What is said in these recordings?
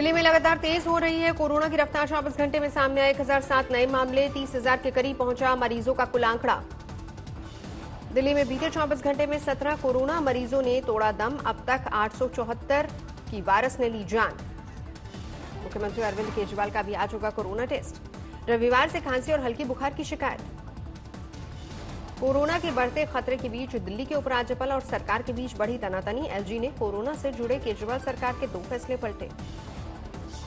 दिल्ली में लगातार तेज हो रही है कोरोना की रफ्तार। 24 घंटे में सामने आए 1007 नए मामले, 30,000 के करीब पहुंचा मरीजों का कुल आंकड़ा। दिल्ली में बीते 24 घंटे में 17 कोरोना मरीजों ने तोड़ा दम। अब तक 874 की वायरस ने ली जान। मुख्यमंत्री अरविंद केजरीवाल का भी आज होगा कोरोना टेस्ट। रविवार से खांसी और हल्की बुखार की शिकायत। कोरोना के बढ़ते खतरे के बीच दिल्ली के उपराज्यपाल और सरकार के बीच बढ़ी तनातनी। एलजी ने कोरोना से जुड़े केजरीवाल सरकार के 2 फैसले पलटे।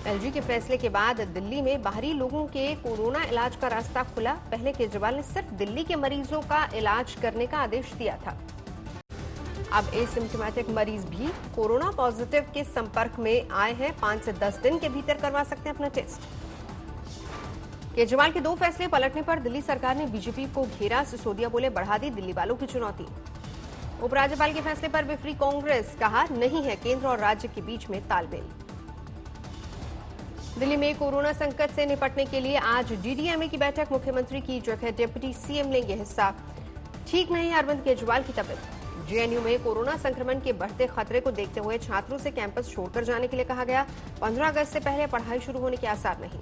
एलजी के फैसले के बाद दिल्ली में बाहरी लोगों के कोरोना इलाज का रास्ता खुला। पहले केजरीवाल ने सिर्फ दिल्ली के मरीजों का इलाज करने का आदेश दिया था। अब एसिम्प्टोमेटिक मरीज भी कोरोना पॉजिटिव के संपर्क में आए हैं 5 से 10 दिन के भीतर करवा सकते हैं अपना टेस्ट। केजरीवाल के 2 फैसले पलटने पर दिल्ली सरकार ने बीजेपी को घेरा। सिसोदिया बोले, बढ़ा दी दिल्ली वालों की चुनौती। उपराज्यपाल के फैसले पर विफरी कांग्रेस, कहा नहीं है केंद्र और राज्य के बीच में तालमेल। दिल्ली में कोरोना संकट से निपटने के लिए आज डीडीएमए की बैठक। मुख्यमंत्री की जगह डिप्टी सीएम लेंगे हिस्सा। ठीक नहीं अरविंद केजरीवाल की तबीयत। जेएनयू में कोरोना संक्रमण के बढ़ते खतरे को देखते हुए छात्रों से कैंपस छोड़कर जाने के लिए कहा गया। 15 अगस्त से पहले पढ़ाई शुरू होने के आसार नहीं।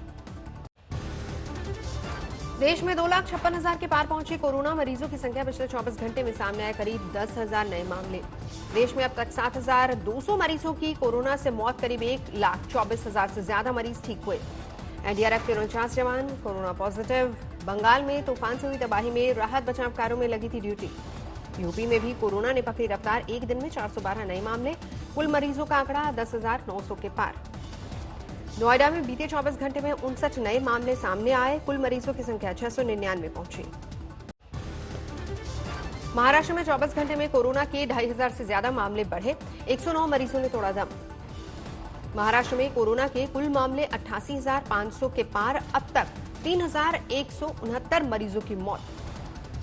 देश में 2,56,000 के पार पहुंची कोरोना मरीजों की संख्या। पिछले 24 घंटे में सामने आए करीब 10,000 नए मामले। देश में अब तक 7,200 मरीजों की कोरोना से मौत। करीब 1,24,000 से ज्यादा मरीज ठीक हुए। एनडीआरएफ के 49 जवान कोरोना पॉजिटिव। बंगाल में तूफान से हुई तबाही में राहत बचाव कार्यों में लगी थी ड्यूटी। यूपी में भी कोरोना ने पकड़ी रफ्तार। एक दिन में 412 नए मामले। कुल मरीजों का आंकड़ा 10,900 के पार। नोएडा में बीते 24 घंटे में 59 नए मामले सामने आए। कुल मरीजों की संख्या 699 पहुंची। महाराष्ट्र में 24 घंटे में कोरोना के 2,500 से ज्यादा मामले बढ़े। 109 मरीजों ने तोड़ा दम। महाराष्ट्र में कोरोना के कुल मामले 88,500 के पार। अब तक 3,169 मरीजों की मौत।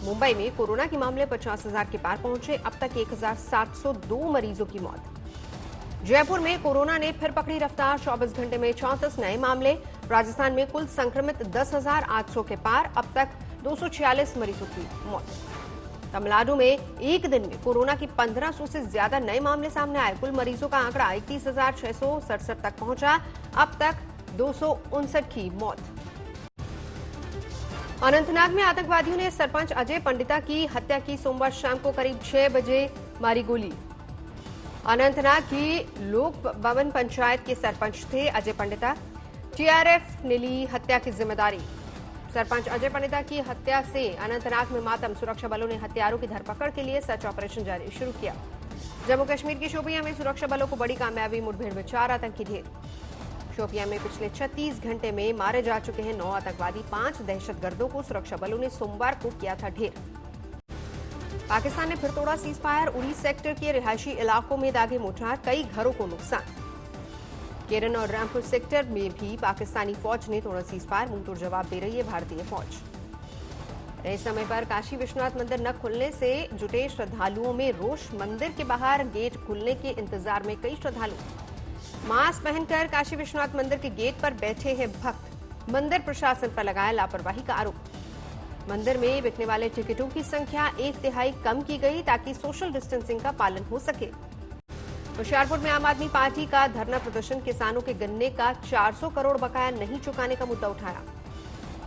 मुंबई में कोरोना के मामले 50,000 के पार पहुंचे। अब तक 1,702 मरीजों की मौत। जयपुर में कोरोना ने फिर पकड़ी रफ्तार। 24 घंटे में 34 नए मामले। राजस्थान में कुल संक्रमित 10,800 के पार। अब तक 246 मरीजों की मौत। तमिलनाडु में एक दिन में कोरोना की 1500 से ज्यादा नए मामले सामने आए। कुल मरीजों का आंकड़ा 31,667 तक पहुंचा। अब तक 259 की मौत। अनंतनाग में आतंकवादियों ने सरपंच अजय पंडिता की हत्या की। सोमवार शाम को करीब 6 बजे मारी गोली। अनंतनाग की लोक भवन पंचायत के सरपंच थे अजय पंडिता। टीआरएफ ने ली हत्या की जिम्मेदारी। सरपंच अजय पंडिता की हत्या से अनंतनाग में मातम। सुरक्षा बलों ने हत्यारों की धरपकड़ के लिए सर्च ऑपरेशन जारी शुरू किया। जम्मू कश्मीर की शोपियां में सुरक्षा बलों को बड़ी कामयाबी। मुठभेड़ में 4 आतंकी ढेर। शोपियां में पिछले 36 घंटे में मारे जा चुके हैं 9 आतंकवादी। 5 दहशतगर्दों को सुरक्षा बलों ने सोमवार को किया था ढेर। पाकिस्तान ने फिर तोड़ा सीज फायर। उरी सेक्टर के रिहायशी इलाकों में दागे मोर्टार। कई घरों को नुकसान। केरन और रामपुर सेक्टर में भी पाकिस्तानी फौज ने तोड़ा सीज फायर। मुंहतोड़ जवाब दे रही है भारतीय फौज। नए समय पर काशी विश्वनाथ मंदिर न खुलने से जुटे श्रद्धालुओं में रोष। मंदिर के बाहर गेट खुलने के इंतजार में कई श्रद्धालु। मास्क पहनकर काशी विश्वनाथ मंदिर के गेट पर बैठे हैं भक्त। मंदिर प्रशासन पर लगाया लापरवाही का आरोप। मंदिर में बिकने वाले टिकटों की संख्या 1/3 कम की गई ताकि सोशल डिस्टेंसिंग का पालन हो सके। होशियारपुर में आम आदमी पार्टी का धरना प्रदर्शन। किसानों के गन्ने का 400 करोड़ बकाया नहीं चुकाने का मुद्दा उठाया।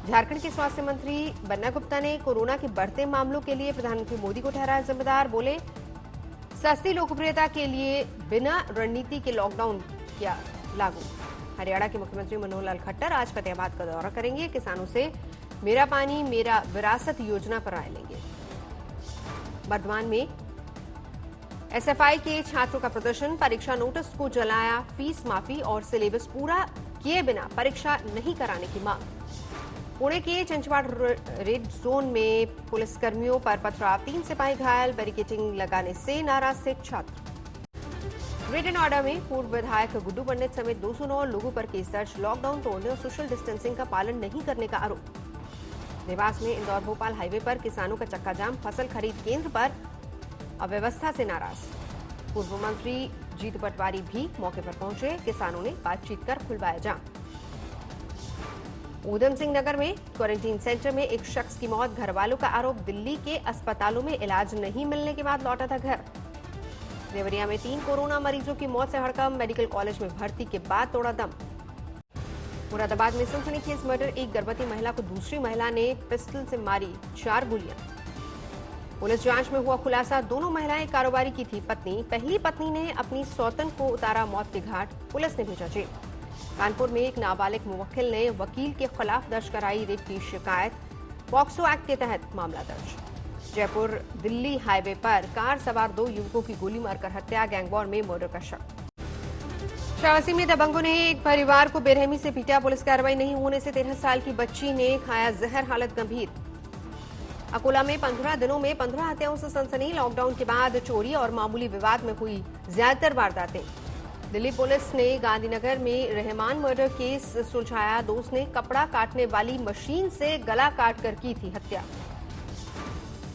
झारखंड के स्वास्थ्य मंत्री बन्ना गुप्ता ने कोरोना के बढ़ते मामलों के लिए प्रधानमंत्री मोदी को ठहराया जिम्मेदार। बोले, सस्ती लोकप्रियता के लिए बिना रणनीति के लॉकडाउन किया लागू। हरियाणा के मुख्यमंत्री मनोहर लाल खट्टर आज फतेहाबाद का दौरा करेंगे। किसानों से मेरा पानी मेरा विरासत योजना पर राय लेंगे। बर्धमान में एसएफआई के छात्रों का प्रदर्शन। परीक्षा नोटिस को जलाया। फीस माफी और सिलेबस पूरा किए बिना परीक्षा नहीं कराने की मांग। पुणे के चिंचवाड़ रेड जोन में पुलिसकर्मियों पर पथराव। 3 सिपाही घायल। बैरिकेडिंग लगाने से नाराज थे छात्र। ग्रेटर नोएडा में पूर्व विधायक गुड्डू पंडित समेत 209 लोगों पर केस दर्ज। लॉकडाउन तोड़ने और सोशल डिस्टेंसिंग का पालन नहीं करने का आरोप। देवास में इंदौर भोपाल हाईवे पर किसानों का चक्का जाम। फसल खरीद केंद्र पर अव्यवस्था से नाराज। पूर्व मंत्री जीतू पटवारी भी मौके पर पहुंचे। किसानों ने बातचीत कर खुलवाया जाम। ऊधम सिंह नगर में क्वारंटीन सेंटर में एक शख्स की मौत। घरवालों का आरोप, दिल्ली के अस्पतालों में इलाज नहीं मिलने के बाद लौटा था घर। देवरिया में 3 कोरोना मरीजों की मौत से हड़कंप। मेडिकल कॉलेज में भर्ती के बाद तोड़ा दम। मुरादाबाद में सनसनीखेज मर्डर, एक गर्भवती महिला को दूसरी महिला ने पिस्टल से मारी 4 गोलियां। पुलिस जांच में हुआ खुलासा, दोनों महिलाएं कारोबारी की थी पत्नी। पहली पत्नी ने अपनी सौतन को उतारा मौत के घाट, पुलिस ने भेजा जेल। कानपुर में एक नाबालिग मुवक्किल ने वकील के खिलाफ दर्ज कराई रेप की शिकायत, पॉक्सो एक्ट के तहत मामला दर्ज। जयपुर दिल्ली हाईवे पर कार सवार 2 युवकों की गोली मारकर हत्या, गैंगवॉर में मर्डर का शक। श्रावस्ती में दबंगों ने एक परिवार को बेरहमी से पीटा, पुलिस कार्रवाई नहीं होने से 13 साल की बच्ची ने खाया जहर, हालत गंभीर। अकोला में 15 दिनों में 15 हत्याओं से सनसनी, लॉकडाउन के बाद चोरी और मामूली विवाद में हुई ज्यादातर वारदातें। दिल्ली पुलिस ने गांधीनगर में रहमान मर्डर केस सुलझाया, दोस्त ने कपड़ा काटने वाली मशीन से गला काटकर की थी हत्या।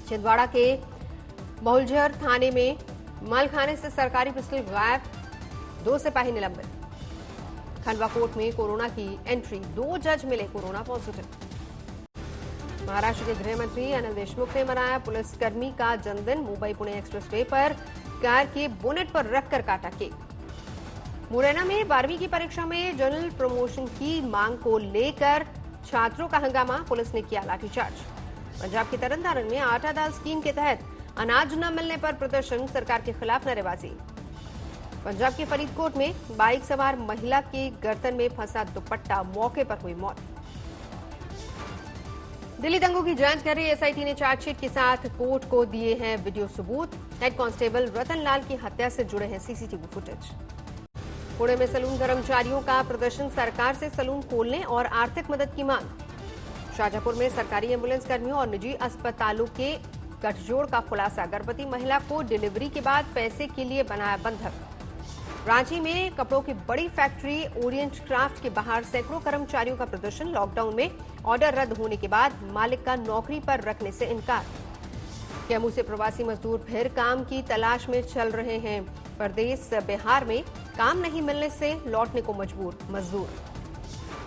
छिंदवाड़ा के बहुलझर थाने में मालखाने से सरकारी पिस्टल गायब, 2 सिपाही निलंबित। खंडवा कोर्ट में कोरोना की एंट्री, 2 जज मिले कोरोना पॉजिटिव। महाराष्ट्र के गृह मंत्री अनिल देशमुख ने मनाया पुलिसकर्मी का जन्मदिन, मुंबई पुणे एक्सप्रेसवे पर कार के बोनेट पर रखकर काटा केक। मुरैना में 12वीं की परीक्षा में जनरल प्रमोशन की मांग को लेकर छात्रों का हंगामा, पुलिस ने किया लाठीचार्ज। पंजाब के तरनतारन में आटा दाल स्कीम के तहत अनाज न मिलने पर प्रदर्शन, सरकार के खिलाफ नारेबाजी। पंजाब के फरीदकोट में बाइक सवार महिला के गर्दन में फंसा दुपट्टा, मौके पर हुई मौत। दिल्ली दंगों की जांच कर रही एसआईटी ने चार्जशीट के साथ कोर्ट को दिए हैं वीडियो सबूत। हेड कांस्टेबल रतन लाल की हत्या से जुड़े हैं सीसीटीवी फुटेज। पुणे में सैलून कर्मचारियों का प्रदर्शन, सरकार से सैलून खोलने और आर्थिक मदद की मांग। शाजापुर में सरकारी एम्बुलेंस कर्मियों और निजी अस्पतालों के गठजोड़ का खुलासा, गर्भवती महिला को डिलीवरी के बाद पैसे के लिए बनाया बंधक। रांची में कपड़ों की बड़ी फैक्ट्री ओरिएंट क्राफ्ट के बाहर सैकड़ों कर्मचारियों का प्रदर्शन, लॉकडाउन में ऑर्डर रद्द होने के बाद मालिक का नौकरी पर रखने से इनकार। कैमू से प्रवासी मजदूर फिर काम की तलाश में चल रहे हैं, प्रदेश बिहार में काम नहीं मिलने से लौटने को मजबूर मजदूर।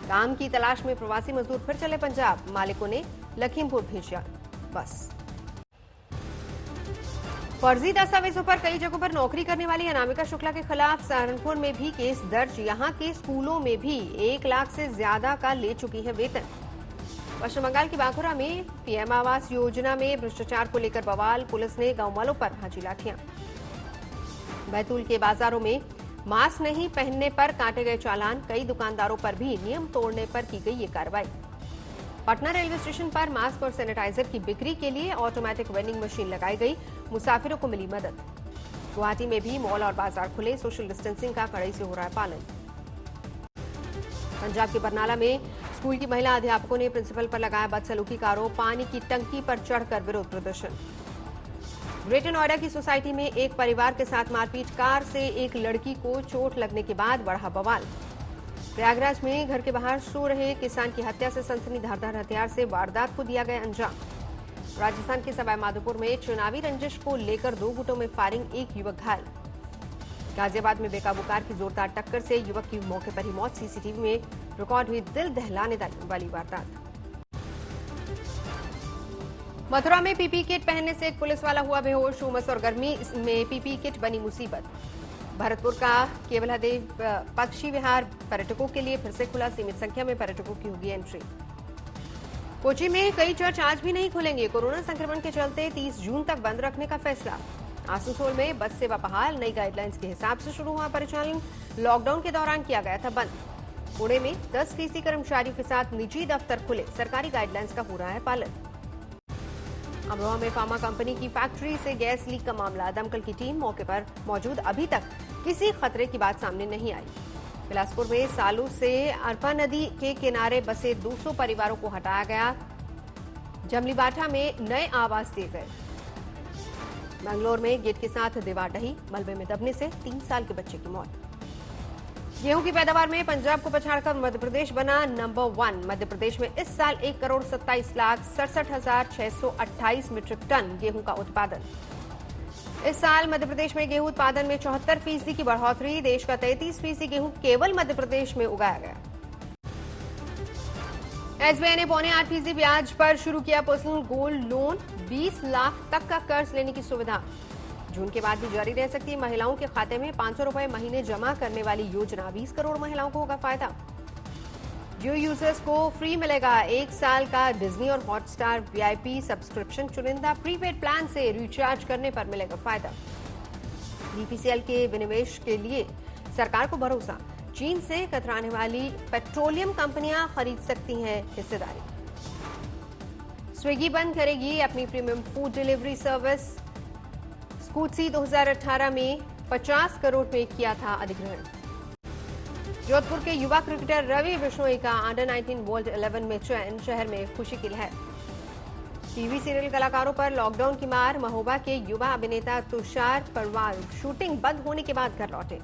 काम की तलाश में प्रवासी मजदूर फिर चले पंजाब, मालिकों ने लखीमपुर भेजा बस। फर्जी दस्तावेजों पर कई जगहों पर नौकरी करने वाली अनामिका शुक्ला के खिलाफ सहारनपुर में भी केस दर्ज, यहां के स्कूलों में भी 1 लाख से ज्यादा का ले चुकी है वेतन। पश्चिम बंगाल की बांकुरा में पीएम आवास योजना में भ्रष्टाचार को लेकर बवाल, पुलिस ने गांव वालों पर भाजी लाठियां। बैतूल के बाजारों में मास्क नहीं पहनने पर काटे गए चालान, कई दुकानदारों पर भी नियम तोड़ने पर की गई ये कार्रवाई। पटना रेलवे स्टेशन पर मास्क और सैनिटाइजर की बिक्री के लिए ऑटोमेटिक वेंडिंग मशीन लगाई गई, मुसाफिरों को मिली मदद। गुवाहाटी में भी मॉल और बाजार खुले, सोशल डिस्टेंसिंग का कड़ाई से हो रहा है पालन। पंजाब के बरनाला में स्कूल की महिला अध्यापकों ने प्रिंसिपल पर लगाया बदसलूकी का आरोप, पानी की टंकी पर चढ़कर विरोध प्रदर्शन। ग्रेटर नोएडा की सोसाइटी में एक परिवार के साथ मारपीट, कार से एक लड़की को चोट लगने के बाद बढ़ा बवाल। प्रयागराज में घर के बाहर सो रहे किसान की हत्या से सनसनी, धारदार हथियार से वारदात को दिया गया अंजाम। राजस्थान के सवाई माधोपुर में चुनावी रंजिश को लेकर 2 गुटों में फायरिंग, एक युवक घायल। गाजियाबाद में बेकाबू कार की जोरदार टक्कर से युवक की मौके पर ही मौत, सीसीटीवी में रिकॉर्ड हुई दिल दहलाने वाली वारदात। मथुरा में पीपी किट पहनने से एक पुलिस वाला हुआ बेहोश, उमस और गर्मी में पीपी किट बनी मुसीबत। भरतपुर का केवलादेव पक्षी विहार पर्यटकों के लिए फिर से खुला, सीमित संख्या में पर्यटकों की होगी एंट्री। कोची में कई चर्च आज भी नहीं खुलेंगे, कोरोना संक्रमण के चलते 30 जून तक बंद रखने का फैसला। आसनसोल में बस सेवा बहाल, नई गाइडलाइंस के हिसाब से शुरू हुआ परिचालन, लॉकडाउन के दौरान किया गया था बंद। पुणे में 10% कर्मचारियों के साथ निजी दफ्तर खुले, सरकारी गाइडलाइंस का हो रहा है पालन। अमरोहा में फार्मा कंपनी की फैक्ट्री से गैस लीक का मामला, दमकल की टीम मौके पर मौजूद, अभी तक किसी खतरे की बात सामने नहीं आई। बिलासपुर में सालू से अरपा नदी के किनारे बसे 200 परिवारों को हटाया गया, जमलीबाटा में नए आवास दिए गए। बैंगलोर में गेट के साथ दीवार ढही, मलबे में दबने से 3 साल के बच्चे की मौत। गेहूं की पैदावार में पंजाब को पछाड़कर मध्य प्रदेश बना नंबर 1। मध्य प्रदेश में इस साल 1,27,67,628 मीट्रिक टन गेहूं का उत्पादन। इस साल मध्य प्रदेश में गेहूं उत्पादन में 74% की बढ़ोतरी, देश का 33% गेहूं केवल मध्य प्रदेश में उगाया गया। एसबीआई ने 8.25% ब्याज पर शुरू किया पर्सनल गोल्ड लोन, 20 लाख तक का कर्ज लेने की सुविधा जून के बाद भी जारी रह सकती है। महिलाओं के खाते में 500 रुपए महीने जमा करने वाली योजना, 20 करोड़ महिलाओं को होगा फायदा। जियो यूजर्स को फ्री मिलेगा 1 साल का डिज्नी और हॉटस्टार वीआईपी सब्सक्रिप्शन। चुनिंदा प्रीपेड प्लान से रिचार्ज करने पर मिलेगा फायदा। बीपीसीएल के विनिवेश के लिए सरकार को भरोसा। चीन से कतराने वाली पेट्रोलियम कंपनियां खरीद सकती हैं हिस्सेदारी। स्विगी बंद करेगी अपनी प्रीमियम फूड डिलीवरी सर्विस। स्कूटसी 2018 में 50 करोड़ में किया था अधिग्रहण। जोधपुर के युवा क्रिकेटर रवि बिश्नोई का अंडर 19 वर्ल्ड 11 में चयन। शहर में खुशी की लहर। टीवी सीरियल कलाकारों पर लॉकडाउन की मार। महोबा के युवा अभिनेता तुषार परवाल शूटिंग बंद होने के बाद घर लौटे।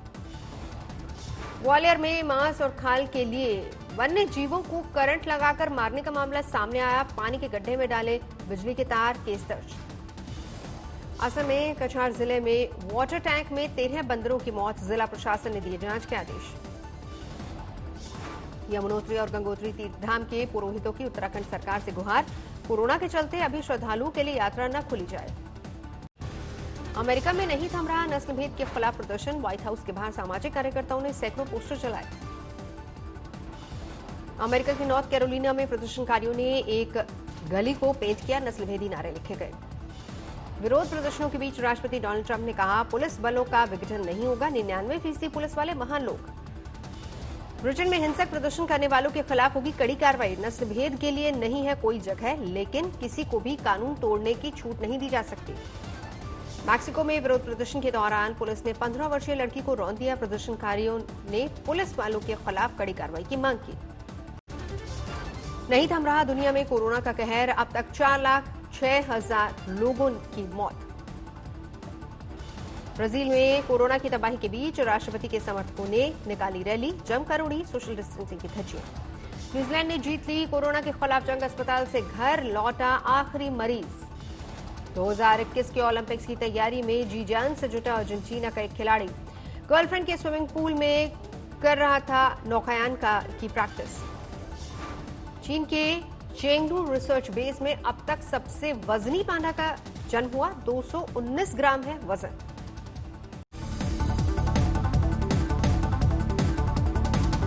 ग्वालियर में मांस और खाल के लिए वन्य जीवों को करंट लगाकर मारने का मामला सामने आया। पानी के गड्ढे में डाले बिजली के तार, केस दर्ज। असम में कछार जिले में वाटर टैंक में 13 बंदरों की मौत। जिला प्रशासन ने दिए जांच के आदेश। यमुनोत्री और गंगोत्री तीर्थधाम के पुरोहितों की उत्तराखंड सरकार से गुहार। कोरोना के चलते अभी श्रद्धालुओं के लिए यात्रा न खोली जाए। अमेरिका में नहीं थम रहा नस्लभेद के खिलाफ प्रदर्शन। व्हाइट हाउस के बाहर सामाजिक कार्यकर्ताओं ने सैकड़ों पोस्टर जलाए। अमेरिका के नॉर्थ कैरोलिना में प्रदर्शनकारियों ने एक गली को पेंट किया। नस्लभेदी नारे लिखे गए। विरोध प्रदर्शनों के बीच राष्ट्रपति डोनाल्ड ट्रंप ने कहा, पुलिस बलों का विघटन नहीं होगा। 99% पुलिस वाले महान लोग। ब्रिटेन में हिंसक प्रदर्शन करने वालों के खिलाफ होगी कड़ी कार्रवाई। नस्लभेद के लिए नहीं है कोई जगह, लेकिन किसी को भी कानून तोड़ने की छूट नहीं दी जा सकती। मैक्सिको में विरोध प्रदर्शन के दौरान पुलिस ने 15 वर्षीय लड़की को रौंद दिया। प्रदर्शनकारियों ने पुलिस वालों के खिलाफ कड़ी कार्रवाई की मांग की। नहीं थम रहा दुनिया में कोरोना का कहर। अब तक 4,06,000 लोगों की मौत। ब्राजील में कोरोना की तबाही के बीच राष्ट्रपति के समर्थकों ने निकाली रैली। जमकर उड़ी सोशल डिस्टेंसिंग की धज्जियां। न्यूजीलैंड ने जीत ली कोरोना के खिलाफ जंग। अस्पताल से घर लौटा आखिरी मरीज। 2021 के ओलंपिक्स की तैयारी में जी जान से जुटा अर्जेंटीना का एक खिलाड़ी। गर्लफ्रेंड के स्विमिंग पूल में कर रहा था नौकायान की प्रैक्टिस। चीन के चेंगडू रिसर्च बेस में अब तक सबसे वजनी पांडा का जन्म हुआ। 219 ग्राम है वजन।